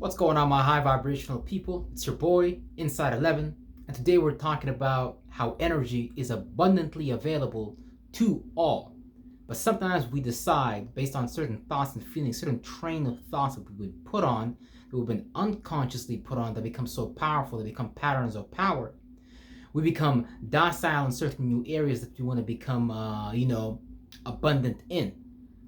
What's going on, my high vibrational people? It's your boy, Inside 11, and today we're talking about how energy is abundantly available to all. But sometimes we decide, based on certain thoughts and feelings, certain train of thoughts that we've been put on, that we've been unconsciously put on, that become so powerful, they become patterns of power. We become docile in certain new areas that we want to become, abundant in.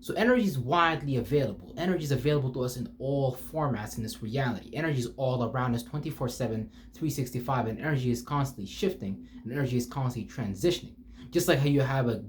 So energy is widely available. Energy is available to us in all formats in this reality. Energy is all around us 24/7, 365, and energy is constantly shifting, and energy is constantly transitioning. Just like how you have a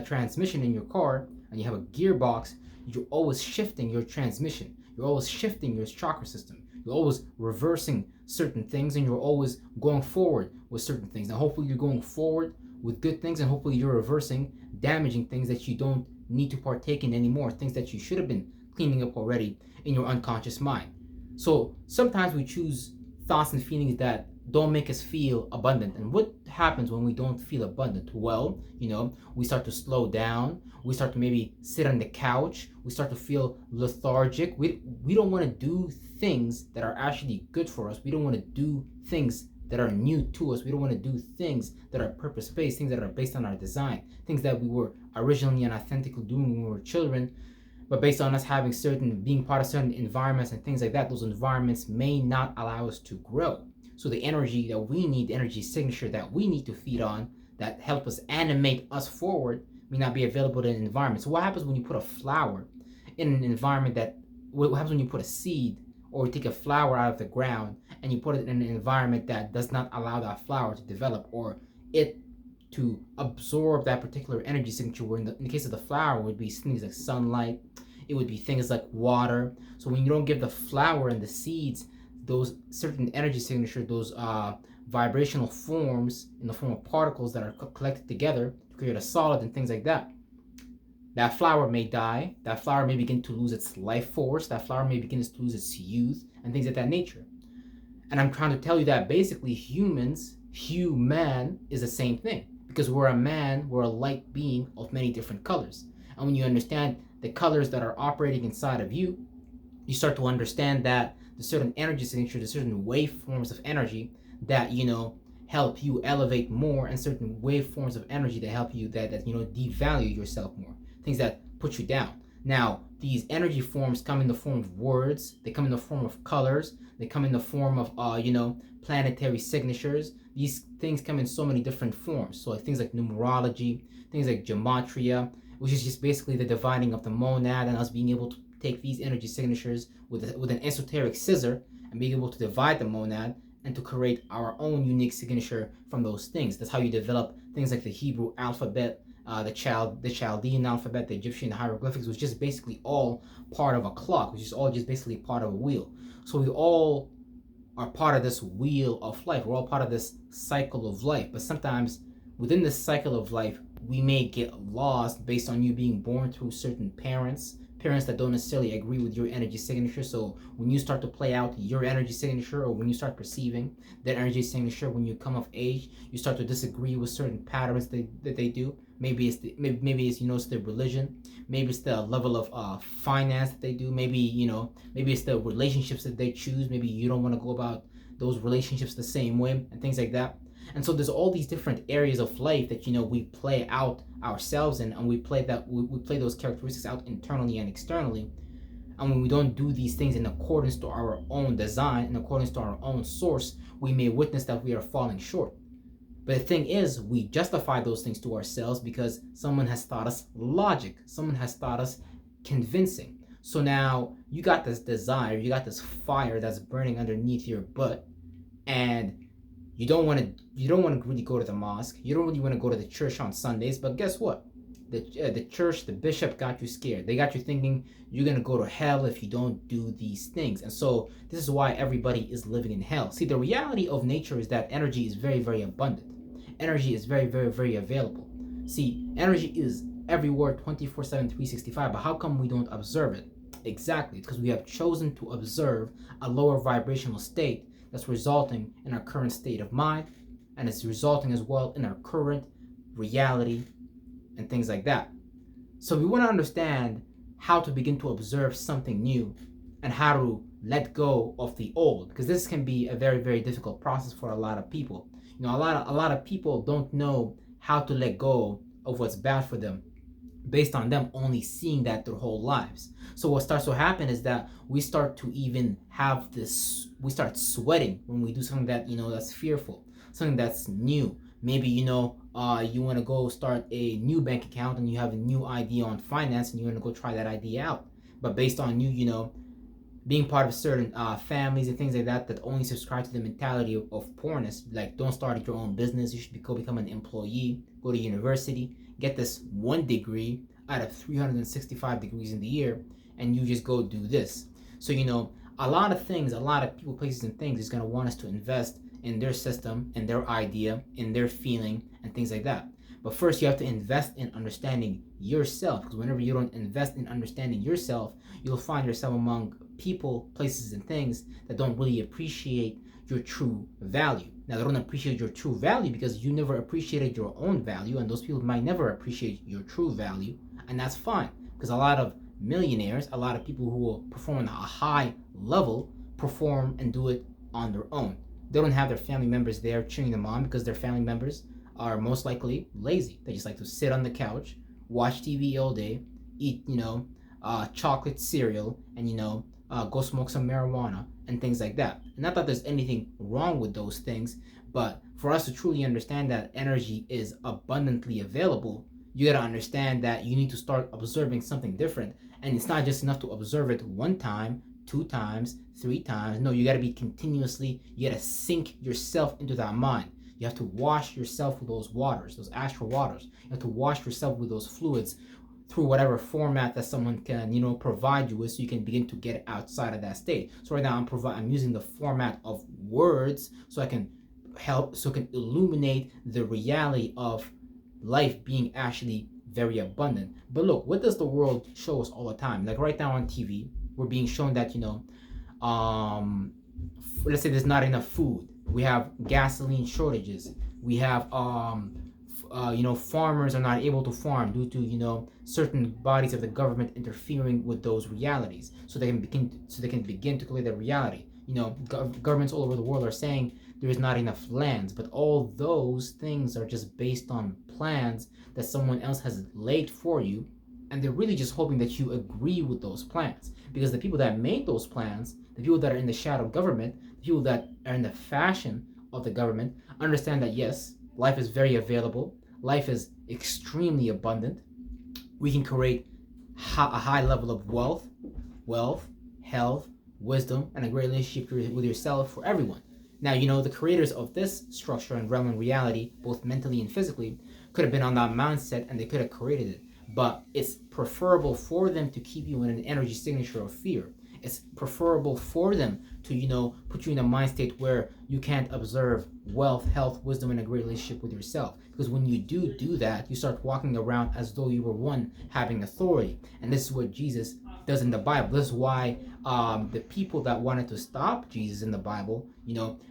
transmission in your car, and you have a gearbox, you're always shifting your transmission. You're always shifting your chakra system. You're always reversing certain things, and you're always going forward with certain things. Now, hopefully, you're going forward with good things, and hopefully, you're reversing damaging things that you don't need to partake in anymore, things that you should have been cleaning up already in your unconscious mind. So sometimes we choose thoughts and feelings that don't make us feel abundant. And what happens when we don't feel abundant? Well, we start to slow down. We start to maybe sit on the couch. We start to feel lethargic. We don't want to do things that are actually good for us. We don't want to do things that are new to us. We don't want to do things that are purpose-based, things that are based on our design, things that we were originally and authentically doing when we were children, but based on us being part of certain environments and things like that, those environments may not allow us to grow. So the energy that we need, the energy signature that we need to feed on, that help us animate us forward, may not be available in an environment. So what happens when you put a flower in an environment what happens when you put a seed or take a flower out of the ground and you put it in an environment that does not allow that flower to develop or it to absorb that particular energy signature, where in the case of the flower, it would be things like sunlight, it would be things like water. So when you don't give the flower and the seeds those certain energy signatures, those vibrational forms in the form of particles that are collected together to create a solid and things like that, that flower may die, that flower may begin to lose its life force, that flower may begin to lose its youth, and things of that nature. And I'm trying to tell you that basically human is the same thing. Because we're a man, we're a light being of many different colors. And when you understand the colors that are operating inside of you, you start to understand that the certain energy signature, the certain waveforms of energy that, help you elevate more, and certain waveforms of energy that help you that devalue yourself more, things that put you down. Now, these energy forms come in the form of words, they come in the form of colors, they come in the form of planetary signatures. These things come in so many different forms. So things like numerology, things like gematria, which is just basically the dividing of the monad, and us being able to take these energy signatures with an esoteric scissor and being able to divide the monad and to create our own unique signature from those things. That's how you develop things like the Hebrew alphabet, the Chaldean alphabet, the Egyptian hieroglyphics, which is just basically all part of a clock, which is all just basically part of a wheel. So we all are part of this wheel of life. We're all part of this cycle of life. But sometimes within this cycle of life, we may get lost based on you being born through certain parents that don't necessarily agree with your energy signature. So when you start to play out your energy signature, or when you start perceiving that energy signature when you come of age, you start to disagree with certain patterns that they do. Maybe it's it's the religion, maybe it's the level of finance that they do, maybe it's the relationships that they choose. Maybe you don't want to go about those relationships the same way and things like that. And so there's all these different areas of life that we play out ourselves in, and we play those characteristics out internally and externally. And when we don't do these things in accordance to our own design, in accordance to our own source, we may witness that we are falling short. But the thing is, we justify those things to ourselves because someone has taught us logic, someone has taught us convincing. So now you got this desire, you got this fire that's burning underneath your butt, and you don't want to really go to the mosque. You don't really want to go to the church on Sundays. But guess what? The church, the bishop got you scared. They got you thinking you're going to go to hell if you don't do these things. And so this is why everybody is living in hell. See, the reality of nature is that energy is very, very abundant. Energy is very, very, very available. See, energy is everywhere 24/7, 365. But how come we don't observe it? Exactly. It's because we have chosen to observe a lower vibrational state that's resulting in our current state of mind, and it's resulting as well in our current reality and things like that. So we want to understand how to begin to observe something new and how to let go of the old, because this can be a very, very difficult process for a lot of people. A lot of people don't know how to let go of what's bad for them based on them only seeing that their whole lives. So what starts to happen is that we start to even have this, we start sweating when we do something that, that's fearful, something that's new. Maybe, you want to go start a new bank account and you have a new idea on finance and you want to go try that idea out. But based on you, being part of certain families and things like that only subscribe to the mentality of poorness, like don't start your own business, you should go become an employee, go to university, get this one degree out of 365 degrees in the year, and you just go do this. So a lot of things, a lot of people, places, and things is going to want us to invest in their system, in their idea, in their feeling, and things like that. But first, you have to invest in understanding yourself, because whenever you don't invest in understanding yourself, you'll find yourself among people, places, and things that don't really appreciate your true value. Now, they don't appreciate your true value because you never appreciated your own value, and those people might never appreciate your true value, and that's fine, because a lot of millionaires, a lot of people who will perform on a high level, perform and do it on their own. They don't have their family members there cheering them on, because their family members are most likely lazy. They just like to sit on the couch, watch TV all day, eat, chocolate cereal, and, go smoke some marijuana and things like that. And not that there's anything wrong with those things, but for us to truly understand that energy is abundantly available, you gotta understand that you need to start observing something different. And it's not just enough to observe it one time, 2 times, 3 times. No, you gotta be continuously, you gotta sink yourself into that mind. You have to wash yourself with those waters, those astral waters. You have to wash yourself with those fluids through whatever format that someone can, provide you with, so you can begin to get outside of that state. So right now I'm using the format of words so I can illuminate the reality of life being actually very abundant. But look, what does the world show us all the time? Like right now on TV, we're being shown that, let's say there's not enough food. We have gasoline shortages. We have farmers are not able to farm due to certain bodies of the government interfering with those realities, so they can begin to create the reality. Governments all over the world are saying there is not enough lands, but all those things are just based on plans that someone else has laid for you, and they're really just hoping that you agree with those plans, because the people that made those plans, the people that are in the shadow government, the people that are in the fashion of the government, understand that yes, life is very available. Life is extremely abundant. We can create a high level of wealth, health, wisdom, and a great relationship with yourself for everyone. Now, the creators of this structure and realm and reality, both mentally and physically, could have been on that mindset and they could have created it. But it's preferable for them to keep you in an energy signature of fear. It's preferable for them to, put you in a mind state where you can't observe wealth, health, wisdom, and a great relationship with yourself. Because when you do that, you start walking around as though you were one having authority. And this is what Jesus does in the Bible. This is why the people that wanted to stop Jesus in the Bible,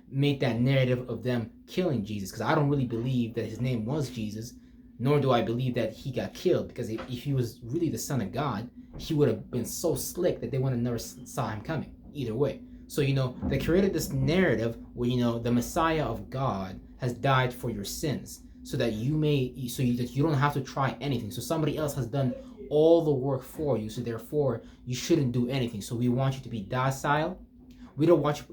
made that narrative of them killing Jesus. Because I don't really believe that his name was Jesus, nor do I believe that he got killed. Because if he was really the Son of God, he would have been so slick that they would have never saw him coming. Either way. So, they created this narrative where, the Messiah of God has died for your sins, so that that you don't have to try anything. So somebody else has done all the work for you, so therefore you shouldn't do anything. So we want you to be docile. We don't want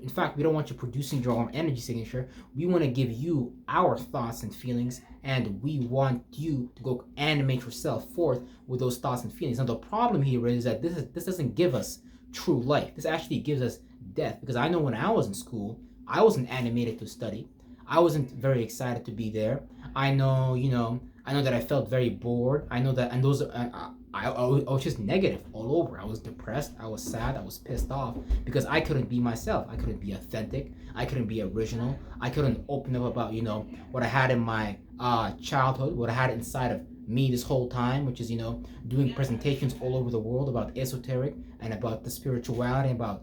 you producing your own energy signature. We want to give you our thoughts and feelings, and we want you to go animate yourself forth with those thoughts and feelings. Now the problem here is that this doesn't give us true life. This actually gives us death, because I know when I was in school, I wasn't animated to study. I wasn't very excited to be there. I know that I felt very bored. I know that, and I was just negative all over. I was depressed. I was sad. I was pissed off because I couldn't be myself. I couldn't be authentic. I couldn't be original. I couldn't open up about what I had in my childhood, what I had inside of me this whole time, which is doing presentations all over the world about esoteric and about the spirituality, about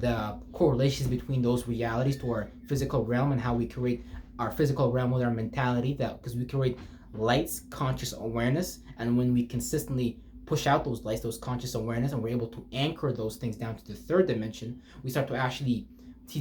the correlations between those realities to our physical realm, and how we create our physical realm with our mentality, that because we create light's conscious awareness, and when we consistently push out those lights, those conscious awareness, and we're able to anchor those things down to the third dimension, we start to actually see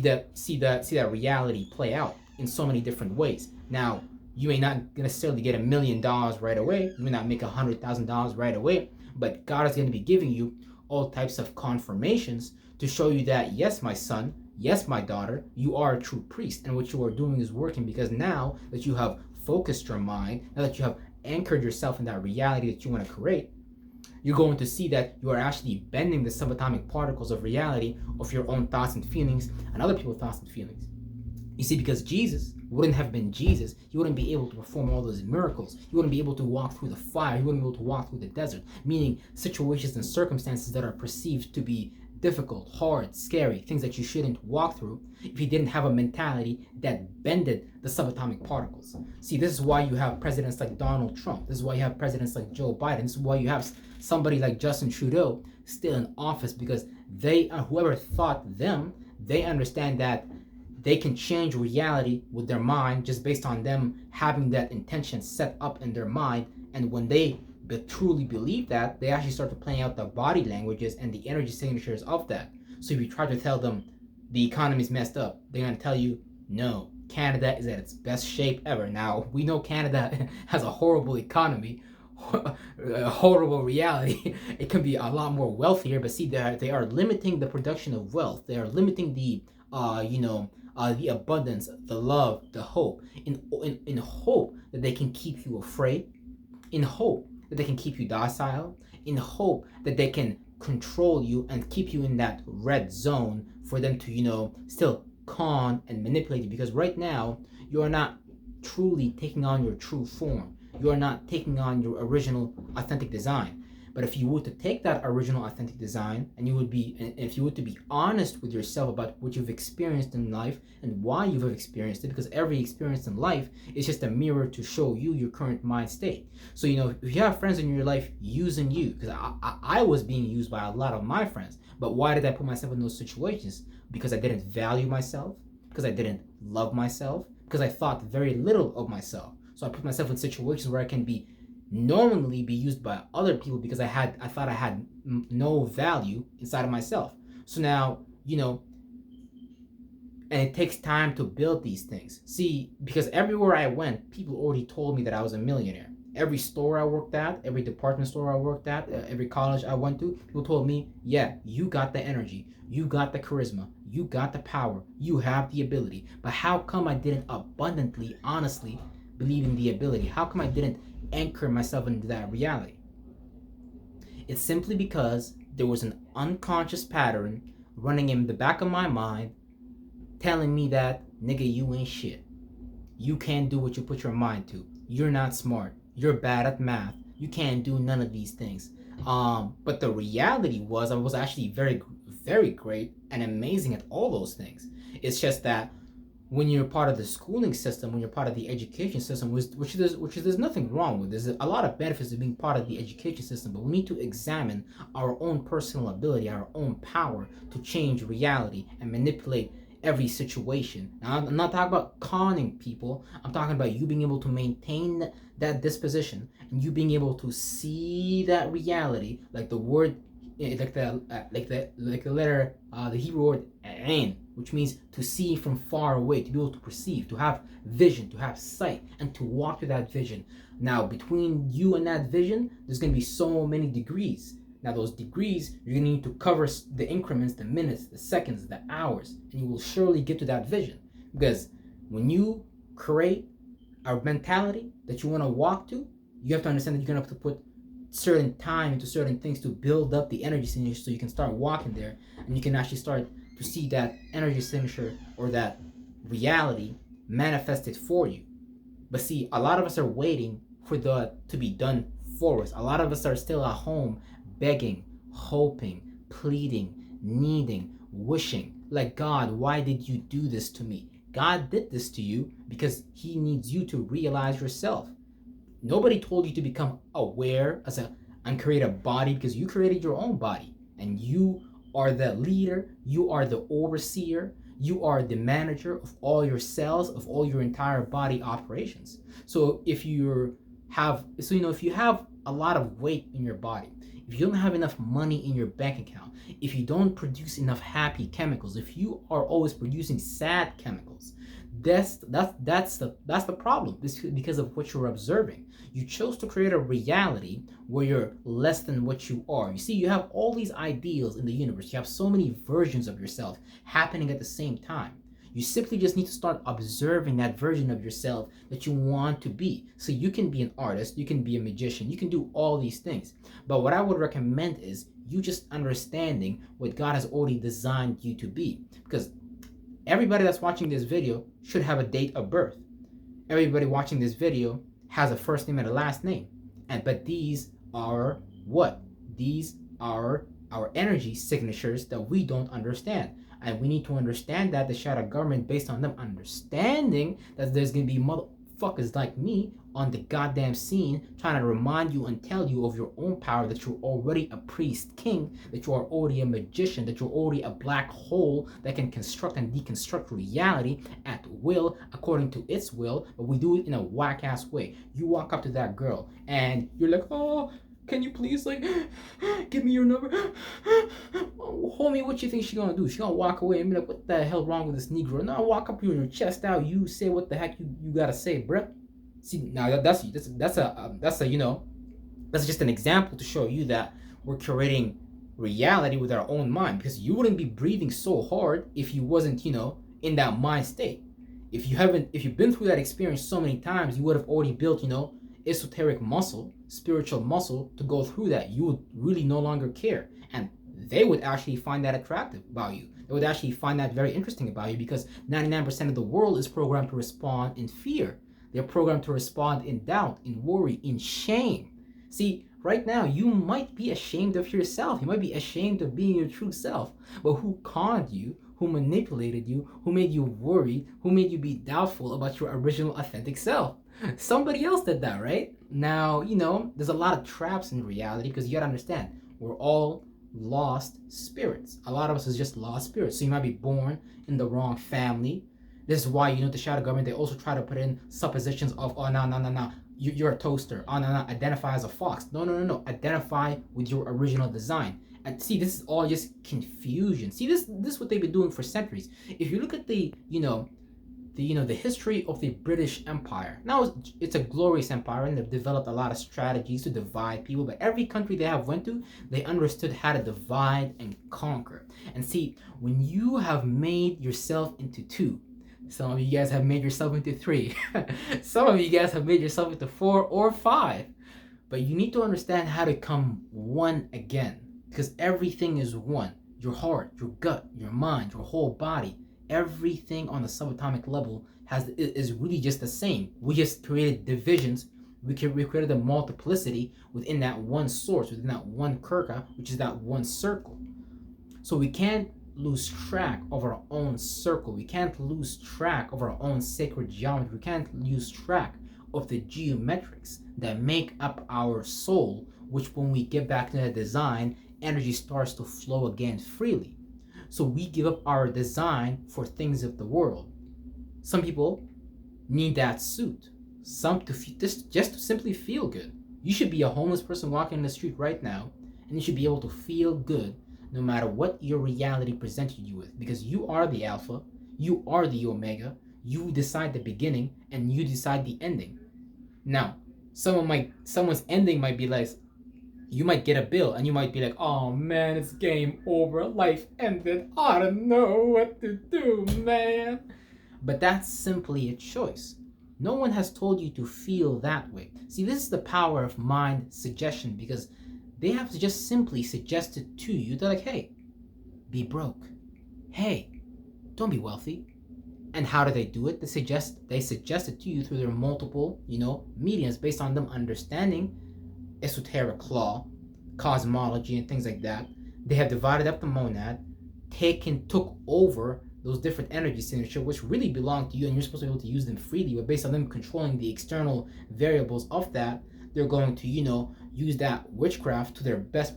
that reality play out in so many different ways. Now, you may not necessarily get $1 million right away. You may not make $100,000 right away, but God is going to be giving you all types of confirmations to show you that, yes, my son, yes, my daughter, you are a true priest, and what you are doing is working, because now that you have focused your mind, now that you have anchored yourself in that reality that you want to create, you're going to see that you are actually bending the subatomic particles of reality of your own thoughts and feelings and other people's thoughts and feelings. You see, because Jesus wouldn't have been Jesus, he wouldn't be able to perform all those miracles. He wouldn't be able to walk through the fire. He wouldn't be able to walk through the desert, meaning situations and circumstances that are perceived to be difficult, hard, scary, things that you shouldn't walk through, if he didn't have a mentality that bended the subatomic particles. See, this is why you have presidents like Donald Trump. This is why you have presidents like Joe Biden. This is why you have somebody like Justin Trudeau still in office, because they, whoever thought them, they understand that they can change reality with their mind just based on them having that intention set up in their mind. And when they truly believe that, they actually start to play out the body languages and the energy signatures of that. So if you try to tell them the economy's messed up, they're going to tell you, no, Canada is at its best shape ever. Now, we know Canada has a horrible economy, a horrible reality. It can be a lot more wealthier, but see, they are limiting the production of wealth. They are limiting the abundance, the love, the hope, in hope that they can keep you afraid, in hope that they can keep you docile, in hope that they can control you and keep you in that red zone for them to, still con and manipulate you. Because right now, you are not truly taking on your true form. You are not taking on your original authentic design. But if you were to take that original authentic design, and if you were to be honest with yourself about what you've experienced in life and why you've experienced it, because every experience in life is just a mirror to show you your current mind state. So, if you have friends in your life using you, because I was being used by a lot of my friends, but why did I put myself in those situations? Because I didn't value myself, because I didn't love myself, because I thought very little of myself. So I put myself in situations where I can normally be used by other people because I thought I had no value inside of myself. So now, and it takes time to build these things. See, because everywhere I went, people already told me that I was a millionaire. Every store I worked at, every department store I worked at, every college I went to, people told me, yeah, you got the energy, you got the charisma, you got the power, you have the ability. But how come I didn't abundantly, honestly believe in the ability? How come I didn't anchor myself into that reality? It's simply because there was an unconscious pattern running in the back of my mind telling me that, nigga, you ain't shit. You can't do what you put your mind to. You're not smart. You're bad at math. You can't do none of these things. But the reality was I was actually very, very great and amazing at all those things. It's just that when you're part of the schooling system, when you're part of the education system, which there's nothing wrong with. There's a lot of benefits of being part of the education system, but we need to examine our own personal ability, our own power to change reality and manipulate every situation. Now, I'm not talking about conning people. I'm talking about you being able to maintain that disposition and you being able to see that reality, like the word, like the letter, the Hebrew word ain, which means to see from far away, to be able to perceive, to have vision, to have sight, and to walk to that vision. Now, between you and that vision, there's going to be so many degrees. Now, those degrees, you're going to need to cover the increments, the minutes, the seconds, the hours, and you will surely get to that vision. Because when you create a mentality that you want to walk to, you have to understand that you're going to have to put certain time into certain things to build up the energy signature so you can start walking there, and you can actually start to see that energy signature or that reality manifested for you. But see, a lot of us are waiting for to be done for us. A lot of us are still at home begging, hoping, pleading, needing, wishing, like, God, why did you do this to me? God did this to you because he needs you to realize yourself. Nobody told you to become aware and create a body, because you created your own body, and you are the leader, you are the overseer, you are the manager of all your cells, of all your entire body operations. So if you have a lot of weight in your body, if you don't have enough money in your bank account, if you don't produce enough happy chemicals, if you are always producing sad chemicals, that's the problem. This is because of what you're observing. You chose to create a reality where you're less than what you are. You see, you have all these ideals in the universe. You have so many versions of yourself happening at the same time. You simply just need to start observing that version of yourself that you want to be. So you can be an artist, you can be a magician, you can do all these things. But what I would recommend is you just understanding what God has already designed you to be. Because everybody that's watching this video should have a date of birth. Everybody watching this video has a first name and a last name. But these are what? These are our energy signatures that we don't understand. And we need to understand that the shadow government, based on them understanding that there's going to be motherfuckers like me on the goddamn scene trying to remind you and tell you of your own power, that you're already a priest king, that you are already a magician, that you're already a black hole that can construct and deconstruct reality at will according to its will, but we do it in a whack-ass way. You walk up to that girl and you're like, oh, can you please, like, give me your number? Homie, what you think she gonna do? She gonna walk away and be like, what the hell wrong with this Negro? No, walk up to your chest out. You say what the heck you gotta say, bruh. See, now that's just an example to show you that we're creating reality with our own mind, because you wouldn't be breathing so hard if you wasn't, in that mind state. If you've been through that experience so many times, you would have already built, esoteric muscle, spiritual muscle to go through that. You would really no longer care, and they would actually find that attractive about you. They would actually find that very interesting about you, because 99% of the world is programmed to respond in fear. They're programmed to respond in doubt, in worry, in shame. See, right now you might be ashamed of yourself. You might be ashamed of being your true self. But who conned you? Who manipulated you? Who made you worry? Who made you be doubtful about your original authentic self? Somebody else did that, right? Now, there's a lot of traps in reality, because you gotta understand, we're all lost spirits. A lot of us is just lost spirits. So you might be born in the wrong family. This is why, the shadow government, they also try to put in suppositions of, oh, no. You're a toaster. Oh, no. Identify as a fox. No. Identify with your original design. And see, this is all just confusion. See, this is what they've been doing for centuries. If you look at the history of the British Empire. Now, it's a glorious empire, and they've developed a lot of strategies to divide people. But every country they have went to, they understood how to divide and conquer. And see, when you have made yourself into two, some of you guys have made yourself into three. Some of you guys have made yourself into 4 or 5. But you need to understand how to come one again, because everything is one. Your heart, your gut, your mind, your whole body. Everything on the subatomic level is really just the same. We just created divisions. We created a multiplicity within that one source, within that one kirka, which is that one circle. So we can't lose track of our own circle. We can't lose track of our own sacred geometry. We can't lose track of the geometrics that make up our soul, which when we get back to the design, energy starts to flow again freely. So we give up our design for things of the world. Some people need that suit. Some just to simply feel good. You should be a homeless person walking in the street right now, and you should be able to feel good no matter what your reality presented you with, because you are the alpha, you are the omega, you decide the beginning, and you decide the ending. Now, someone's ending might be like, you might get a bill and you might be like, oh man, it's game over, life ended, I don't know what to do, man. But that's simply a choice. No one has told you to feel that way. See, this is the power of mind suggestion, because they have to just simply suggest it to you. They're like, hey, be broke. Hey, don't be wealthy. And how do they do it? They suggest it to you through their multiple, mediums, based on them understanding esoteric law, cosmology, and things like that. They have divided up the monad, took over those different energy signatures, which really belong to you, and you're supposed to be able to use them freely. But based on them controlling the external variables of that, they're going to, use that witchcraft to their best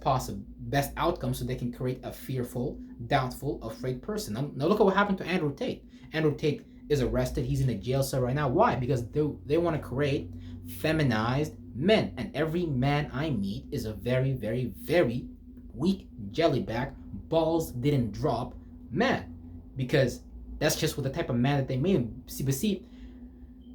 outcome, so they can create a fearful, doubtful, afraid person. Now look at what happened to Andrew Tate. Andrew Tate is arrested. He's in a jail cell right now. Why? Because they want to create feminized, men, and every man I meet is a very, very, very weak jellyback, balls didn't drop man, because that's just what the type of man that they made him. But see,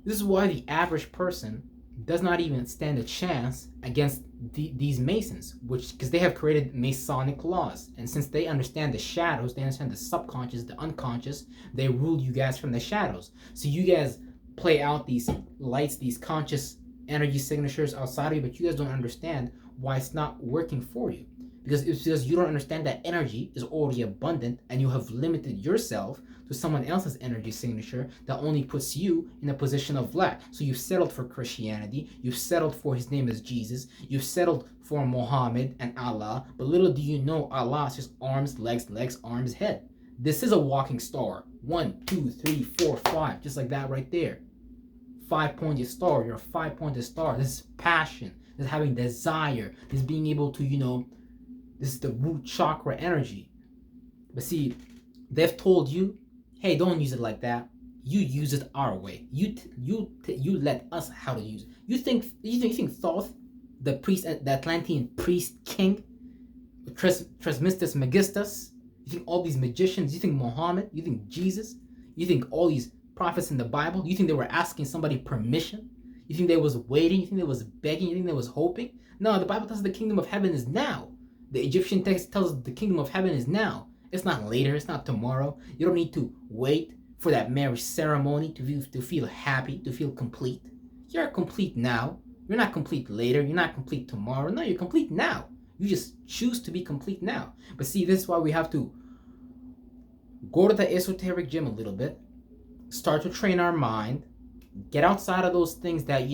this is why the average person does not even stand a chance against these Masons, which because they have created Masonic laws, and since they understand the shadows, they understand the subconscious, the unconscious, they rule you guys from the shadows. So you guys play out these lights, these conscious energy signatures outside of you, but you guys don't understand why it's not working for you. Because it's because you don't understand that energy is already abundant, and you have limited yourself to someone else's energy signature that only puts you in a position of lack. So you've settled for Christianity, you've settled for his name is Jesus, you've settled for Muhammad and Allah, but little do you know Allah is just arms, legs, arms, head. This is a walking star. 1, 2, 3, 4, 5, just like that right there. 5-pointed star. You're a 5-pointed star. This is passion. This is having desire. This is being able to, this is the root chakra energy. But see, they've told you, hey, don't use it like that. You use it our way. You let us how to use it. You think Thoth, the priest, the Atlantean priest king, Trismegistus Megistus, you think all these magicians, you think Muhammad, you think Jesus, you think all these prophets in the Bible, you think they were asking somebody permission? You think they was waiting? You think they was begging? You think they was hoping? No, the Bible tells us the kingdom of heaven is now. The Egyptian text tells us the kingdom of heaven is now. It's not later. It's not tomorrow. You don't need to wait for that marriage ceremony to feel happy, to feel complete. You're complete now. You're not complete later. You're not complete tomorrow. No, you're complete now. You just choose to be complete now. But see, this is why we have to go to the esoteric gym a little bit, start to train our mind, get outside of those things that,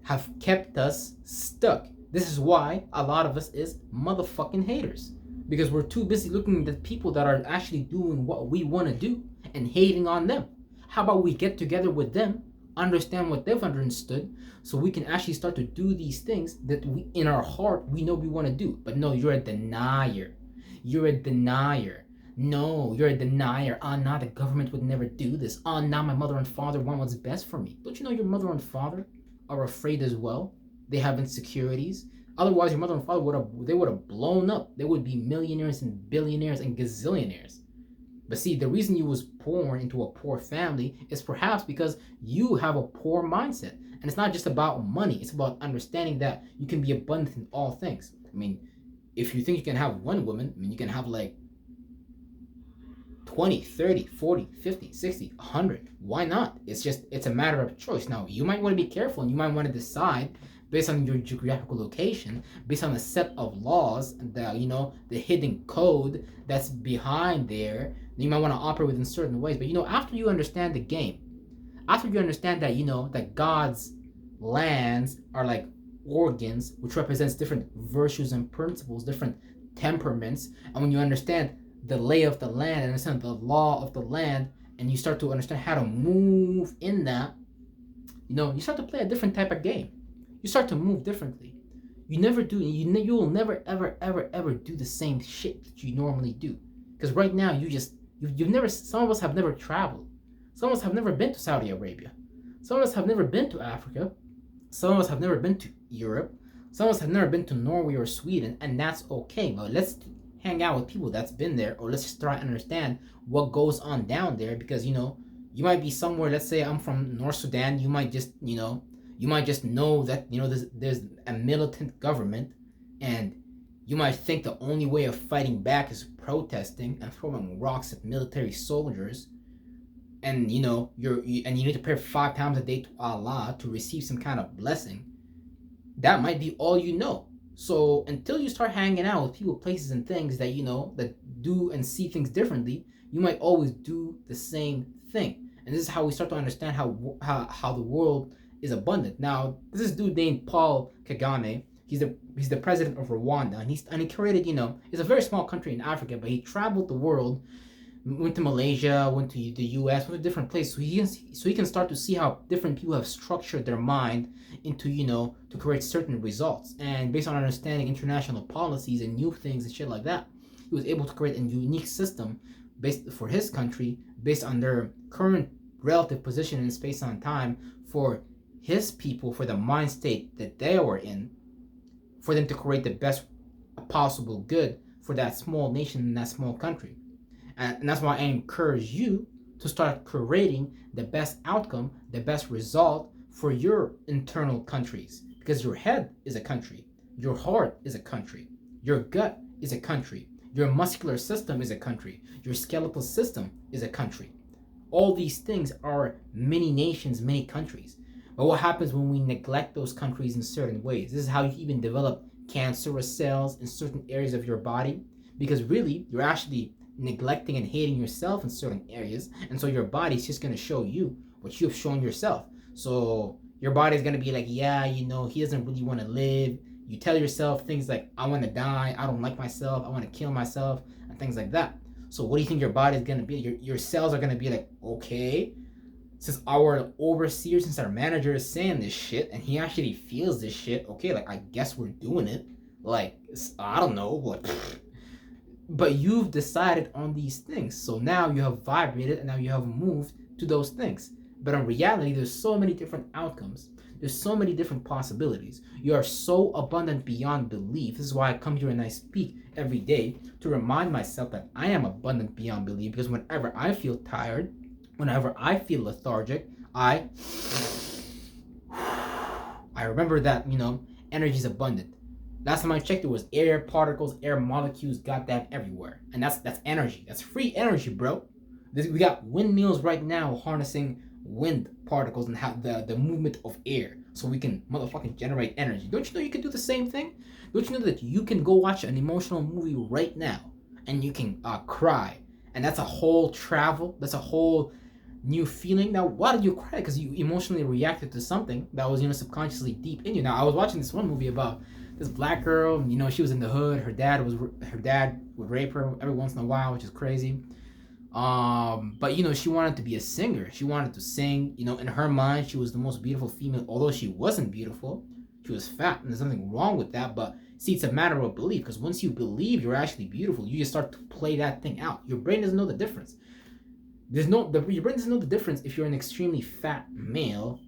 have kept us stuck. This is why a lot of us is motherfucking haters. Because we're too busy looking at the people that are actually doing what we want to do and hating on them. How about we get together with them, understand what they've understood, so we can actually start to do these things that we, in our heart, we know we want to do. But no, you're a denier. You're a denier. No, you're a denier. Nah, the government would never do this. Nah, my mother and father want what's best for me. Don't you know your mother and father are afraid as well? They have insecurities. Otherwise, your mother and father would have blown up. They would be millionaires and billionaires and gazillionaires. But see, the reason you was born into a poor family is perhaps because you have a poor mindset. And it's not just about money. It's about understanding that you can be abundant in all things. I mean, if you think you can have one woman, you can have like 20, 30, 40, 50, 60, 100. Why not? It's a matter of choice. Now, you might want to be careful and you might want to decide based on your geographical location, based on a set of laws, the hidden code that's behind there. You might want to operate within certain ways. But after you understand the game, after you understand that that God's lands are like organs, which represents different virtues and principles, different temperaments, and when you understand the lay of the land and understand the law of the land, and you start to understand how to move in that, you start to play a different type of game. You start to move differently. You will never ever do the same shit that you normally do. Because right now some of us have never traveled. Some of us have never been to Saudi Arabia. Some of us have never been to Africa. Some of us have never been to Europe. Some of us have never been to Norway or Sweden, and that's okay. But let's hang out with people that's been there, or let's just try and understand what goes on down there. Because you might be somewhere. Let's say I'm from North Sudan. You might just know that there's a militant government, and you might think the only way of fighting back is protesting and throwing rocks at military soldiers, and you need to pray 5 times a day to Allah to receive some kind of blessing. That might be all you know. So until you start hanging out with people, places, and things that that do and see things differently, you might always do the same thing. And this is how we start to understand how the world is abundant. Now, this is dude named Paul Kagame. He's the president of Rwanda, and he created, it's a very small country in Africa, but he traveled the world, went to Malaysia, went to the US, went to different places, so he can start to see how different people have structured their mind into, to create certain results. And based on understanding international policies and new things and shit like that, he was able to create a unique system based for his country, based on their current relative position in space and time, for his people for the mind state that they were in, for them to create the best possible good for that small nation and that small country. And that's why I encourage you to start creating the best outcome, the best result for your internal countries. Because your head is a country, your heart is a country, your gut is a country, your muscular system is a country, your skeletal system is a country. All these things are many nations, many countries. But what happens when we neglect those countries in certain ways? This is how you even develop cancerous cells in certain areas of your body, because really you're actually neglecting and hating yourself in certain areas, and so your body's just going to show you what you've shown yourself. So your body's going to be like, yeah, he doesn't really want to live. You tell yourself things like, I want to die, I don't like myself, I want to kill myself, and things like that. So what do you think your body's going to be? Your cells are going to be like, okay, since our overseer, since our manager is saying this shit, and he actually feels this shit, okay, like, I guess we're doing it. Like, I don't know, but you've decided on these things. So now you have vibrated, and now you have moved to those things. But in reality, there's so many different outcomes. There's so many different possibilities. You are so abundant beyond belief. This is why I come here and I speak every day to remind myself that I am abundant beyond belief, because whenever I feel tired, whenever I feel lethargic, I remember that, energy is abundant. Last time I checked, there was air particles, air molecules, goddamn everywhere. And that's energy. That's free energy, bro. We got windmills right now harnessing wind particles and how the movement of air, so we can motherfucking generate energy. Don't you know you can do the same thing? Don't you know that you can go watch an emotional movie right now and you can cry, and that's a whole travel, that's a whole new feeling. Now, why did you cry? Because you emotionally reacted to something that was subconsciously deep in you. Now, I was watching this one movie about this black girl. She was in the hood. Her dad would rape her every once in a while, which is crazy. But she wanted to be a singer. She wanted to sing. In her mind, she was the most beautiful female. Although she wasn't beautiful, she was fat, and there's nothing wrong with that. But see, it's a matter of belief. Because once you believe you're actually beautiful, you just start to play that thing out. Your brain doesn't know the difference. Your brain doesn't know the difference if you're an extremely fat male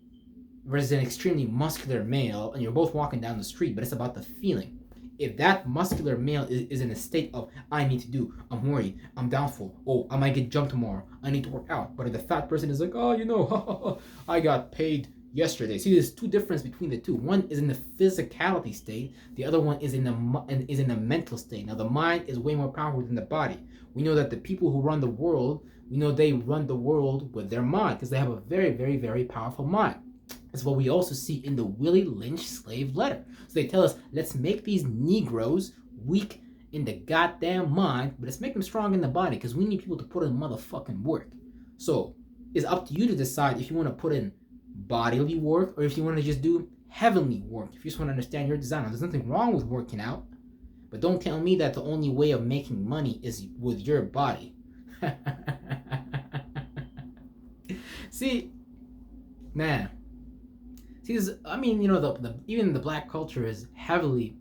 versus an extremely muscular male, and you're both walking down the street. But it's about the feeling. If that muscular male is in a state of, I need to do, I'm worried, I'm doubtful, oh, I might get jumped tomorrow, I need to work out. But if the fat person is like, oh, I got paid yesterday. See, there's two differences between the two. One is in the physicality state. The other one is in the mental state. Now, the mind is way more powerful than the body. We know that the people who run the world, they run the world with their mind, because they have a very, very, very powerful mind. That's what we also see in the Willie Lynch slave letter. So they tell us, let's make these Negroes weak in the goddamn mind, but let's make them strong in the body, because we need people to put in motherfucking work. So it's up to you to decide if you want to put in bodily work or if you want to just do heavenly work. If you just want to understand your design. Now, there's nothing wrong with working out, but don't tell me that the only way of making money is with your body. See, man. See, even the black culture is heavily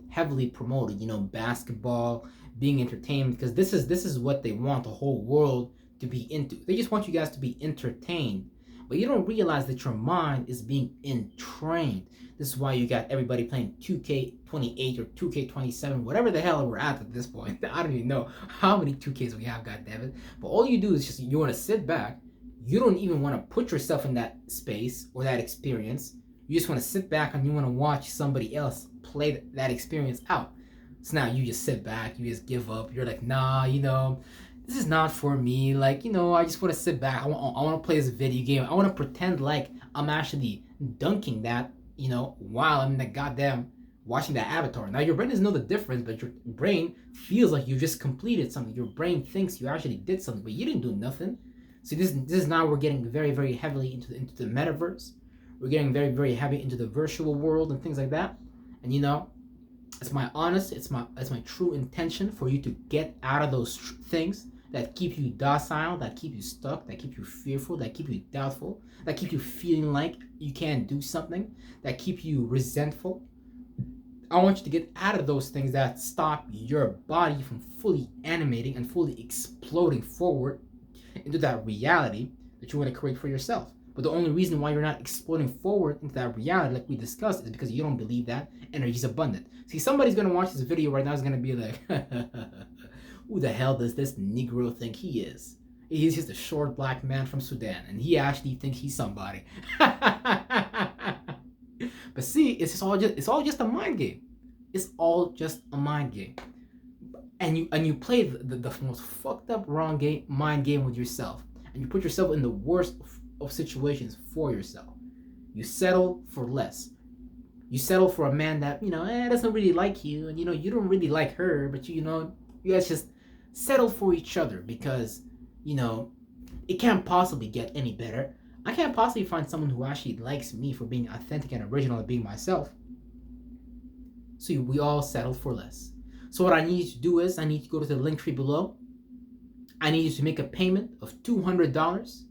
promoted. Basketball, being entertained, because this is what they want the whole world to be into. They just want you guys to be entertained, but you don't realize that your mind is being entrained. This is why you got everybody playing 2K28 or 2K27, whatever the hell we're at this point. I don't even know how many 2Ks we have, goddammit. But all you do is just you want to sit back. You don't even want to put yourself in that space or that experience. You just want to sit back and you want to watch somebody else play that experience out. So now you just sit back, you just give up. You're like, nah, this is not for me. Like, I just want to sit back. I want to play this video game. I want to pretend like I'm actually dunking that, while I'm in the goddamn watching that avatar. Now, your brain doesn't know the difference, but your brain feels like you just completed something. Your brain thinks you actually did something, but you didn't do nothing. See, this is now we're getting very, very heavily into the metaverse. We're getting very, very heavy into the virtual world and things like that. And it's my true intention for you to get out of those things that keep you docile, that keep you stuck, that keep you fearful, that keep you doubtful, that keep you feeling like you can't do something, that keep you resentful. I want you to get out of those things that stop your body from fully animating and fully exploding forward into that reality that you want to create for yourself. But the only reason why you're not exploding forward into that reality, like we discussed, is because you don't believe that energy is abundant. See, somebody's gonna watch this video right now is gonna be like, who the hell does this Negro think he is? He's just a short black man from Sudan, and he actually thinks he's somebody. But see, it's all just a mind game. It's all just a mind game. And you play the most fucked up mind game with yourself, and you put yourself in the worst of situations for yourself. You settle for less. You settle for a man that doesn't really like you, and you don't really like her, but you guys just settle for each other because it can't possibly get any better. I can't possibly find someone who actually likes me for being authentic and original and being myself. So we all settle for less. So what I need you to do is I need you to go to the link tree below. I need you to make a payment of $200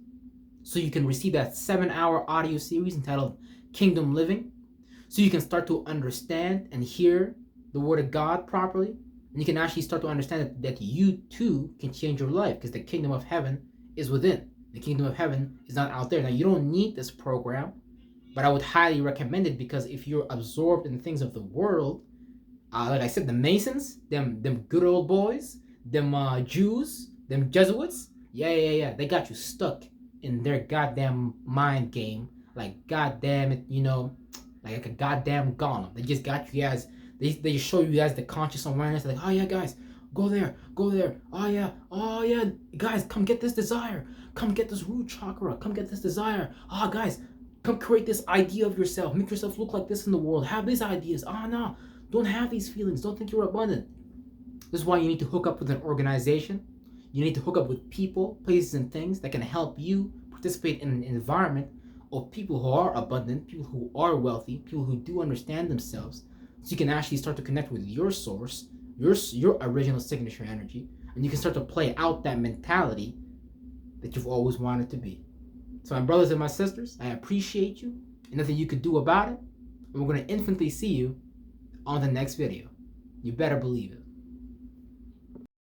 so you can receive that 7-hour audio series entitled Kingdom Living, so you can start to understand and hear the Word of God properly, and you can actually start to understand that you too can change your life, because the kingdom of heaven is within. The kingdom of heaven is not out there. Now, you don't need this program, but I would highly recommend it, because if you're absorbed in the things of the world, like I said, the Masons, them good old boys, them Jews, them Jesuits, yeah, they got you stuck in their goddamn mind game, like goddamn it, like a goddamn golem. They just got you guys. They just show you guys the conscious awareness. They're like, oh yeah, guys, go there. Oh yeah, guys, come get this desire. Come get this root chakra. Come get this desire. Guys, come create this idea of yourself. Make yourself look like this in the world. Have these ideas. No, don't have these feelings. Don't think you're abundant. This is why you need to hook up with an organization. You need to hook up with people, places, and things that can help you participate in an environment of people who are abundant, people who are wealthy, people who do understand themselves, so you can actually start to connect with your source, your original signature energy, and you can start to play out that mentality that you've always wanted to be. So my brothers and my sisters, I appreciate you, and nothing you could do about it, and we're going to infinitely see you on the next video. You better believe it.